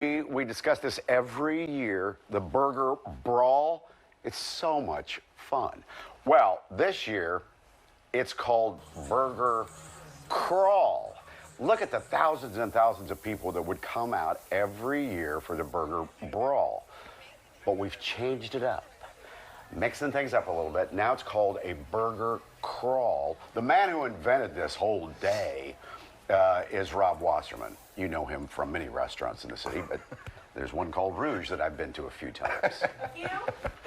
We discuss this every year, the burger brawl. It's so much fun. Well, this year, it's called Burger Crawl. Look at the thousands and thousands of people that would come out every year for the burger brawl. But we've changed it up, mixing things up a little bit. Now it's called a burger crawl. The man who invented this whole day is Rob Wasserman. You know him from many restaurants in the city, but there's one called Rouge that I've been to a few times.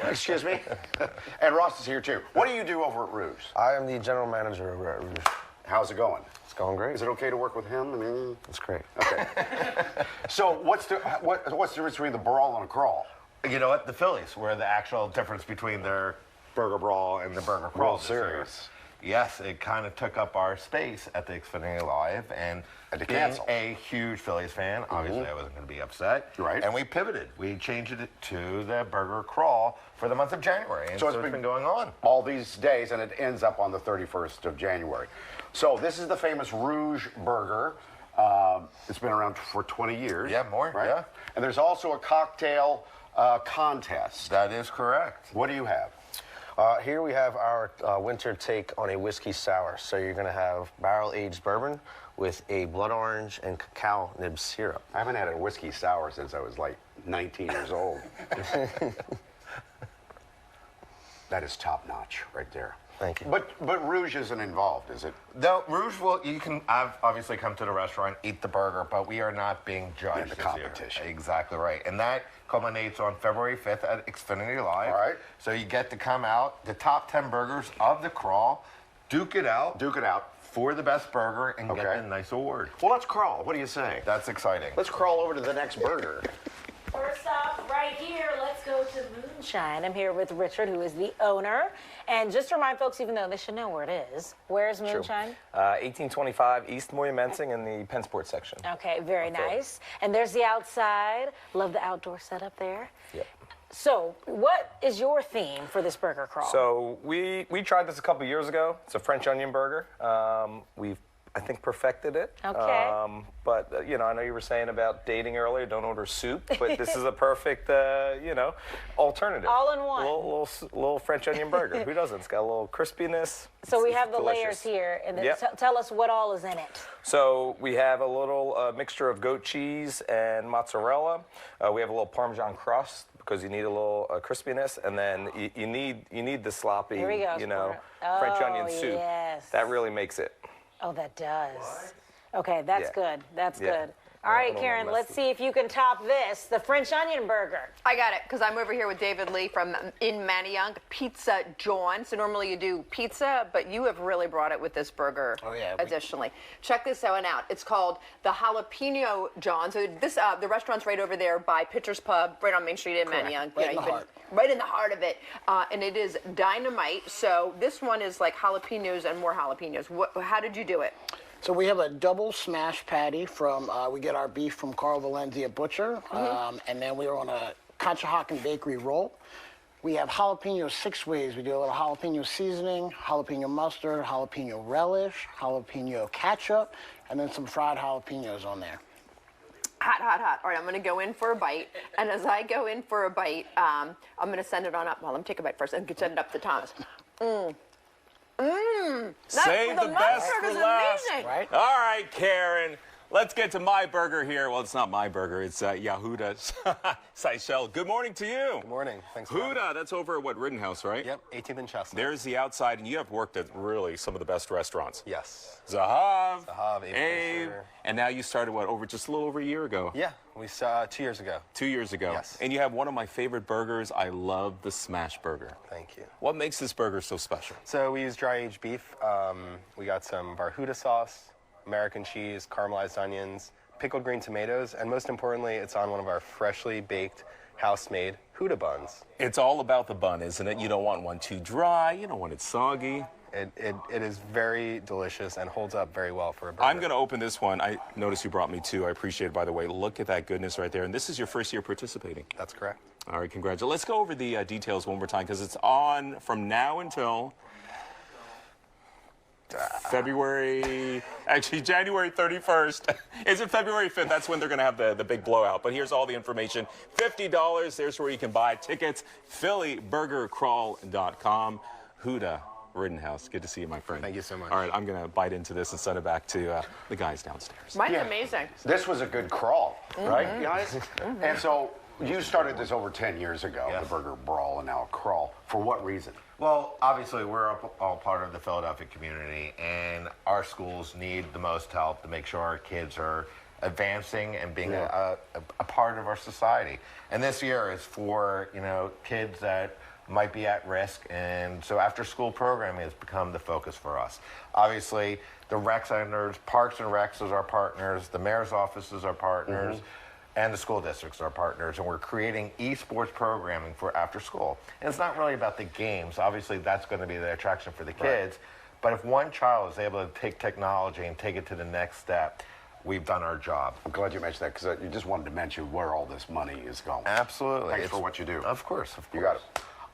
Excuse me? And Ross is here too. What do you do over at Rouge? I am the general manager over at Rouge. How's it going? It's going great. Is it okay to work with him? I mean, it's great. Okay. So what's the difference between the brawl and a crawl? You know what? The Phillies were the actual difference between their burger brawl and the burger crawl. World Series. Yes, it kind of took up our space at the XFinity Live, and being a huge Phillies fan, obviously I wasn't going to be upset. Right. And we pivoted. We changed it to the burger crawl for the month of January, and so it's been going on all these days, and it ends up on the 31st of January. So this is the famous Rouge burger. It's been around for 20 years. Yeah, more. Right? Yeah. And there's also a cocktail contest. That is correct. What do you have? Here we have our winter take on a whiskey sour. So you're going to have barrel-aged bourbon with a blood orange and cacao nib syrup. I haven't had a whiskey sour since I was like 19 years old. That is top notch right there. Thank you. But Rouge isn't involved, is it? No, Rouge I've obviously come to the restaurant, eat the burger, but we are not being judged in the competition. Exactly right. And that culminates on February 5th at XFinity Live. All right. So you get to come out, the top 10 burgers of the crawl, duke it out for the best burger, and get a nice award. Well, let's crawl. What do you say? That's exciting. Let's crawl over to the next burger. First off, right here, let's go to Moonshine. I'm here with Richard, who is the owner. And just to remind folks, even though they should know where it is, where's Moonshine? 1825 East Moyamensing in the Pennsport section. Okay, very nice. And there's the outside. Love the outdoor setup there. Yep. So, what is your theme for this burger crawl? So we tried this a couple years ago. It's a French onion burger. We've I think perfected it. Okay. But you know, I know you were saying about dating earlier. Don't order soup, but this is a perfect, you know, alternative. All in one. Little French onion burger. Who doesn't? It's got a little crispiness. So we have the layers here, and tell us what all is in it. So we have a little mixture of goat cheese and mozzarella. We have a little Parmesan crust because you need a little crispiness, and then you need the sloppy, you know, French onion soup. Yes. That really makes it. Oh, that does. Okay, that's good. That's good. All I right, don't Karen, know, let's see if you can top this, the French onion burger. I got it, because I'm over here with David Lee from in Manayunk, Pizza John. So normally you do pizza, but you have really brought it with this burger. Oh, yeah. Additionally. Check this one out. It's called the Jalapeno John. So this the restaurant's right over there by Pitcher's Pub, right on Main Street in Manayunk. Right in the heart. Right in the heart of it. And it is dynamite. So this one is like jalapenos and more jalapenos. How did you do it? So we have a double smash patty from, we get our beef from Carl Valencia Butcher, and then we're on a Conshohocken Bakery roll. We have jalapenos 6 ways. We do a little jalapeno seasoning, jalapeno mustard, jalapeno relish, jalapeno ketchup, and then some fried jalapenos on there. Hot, hot, hot. All right, I'm going to go in for a bite. And as I go in for a bite, I'm going to send it on up. Well, let me take a bite first and send it up to Thomas. Save the best for last. Amazing. Right? All right, Karen. Let's get to my burger here. Well, it's not my burger. It's Huda's. Seychelles. Good morning to you. Good morning. Thanks for having me. Huda, that's over at what, Rittenhouse, right? Yep, 18th and Chestnut. There's the outside, and you have worked at really some of the best restaurants. Yes. Zahav, Abe, and now you started, what, just a little over a year ago? Yeah, we saw 2 years ago. 2 years ago. Yes. And you have one of my favorite burgers. I love the smash burger. Thank you. What makes this burger so special? So we use dry aged beef. We got some of our Huda sauce, American cheese, caramelized onions, pickled green tomatoes, and most importantly, it's on one of our freshly baked, house-made Huda buns. It's all about the bun, isn't it? You don't want one too dry. You don't want it soggy. It is very delicious and holds up very well for a burger. I'm going to open this one. I noticed you brought me two. I appreciate it, by the way. Look at that goodness right there. And this is your first year participating. That's correct. All right, congratulations. Let's go over the details one more time, because it's on from now until January 31st. Is it February 5th? That's when they're going to have the big blowout. But here's all the information. $50. There's where you can buy tickets. PhillyBurgerCrawl.com. Huda Rittenhouse, good to see you, my friend. Thank you so much. All right, I'm going to bite into this and send it back to the guys downstairs. Mine's amazing. This was a good crawl, right, guys? And so you started this over 10 years ago, Yes. the Burger Brawl and now Crawl. For what reason? Well, obviously, we're all part of the Philadelphia community, and our schools need the most help to make sure our kids are advancing and being a part of our society. And this year is for, kids that might be at risk, and so after school programming has become the focus for us. Obviously, the rec centers, Parks and Recs is our partners, the mayor's office is our partners, and the school districts are our partners, and we're creating esports programming for after school. And it's not really about the games. Obviously, that's going to be the attraction for the kids, but if one child is able to take technology and take it to the next step, we've done our job. I'm glad you mentioned that because you just wanted to mention where all this money is going. Absolutely. Thanks for what you do. Of course. You got it.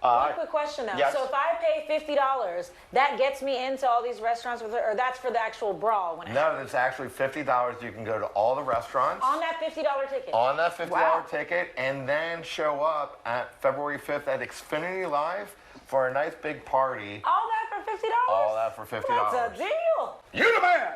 One quick question though. yes. So if I pay $50, that gets me into all these restaurants, or that's for the actual brawl when it No, happens? it's actually $50. You can go to all the restaurants. On that $50 ticket? On that $50 Wow. ticket, and then show up at February 5th at XFinity Live for a nice big party. All that for $50? All that for $50. That's a deal. You the man!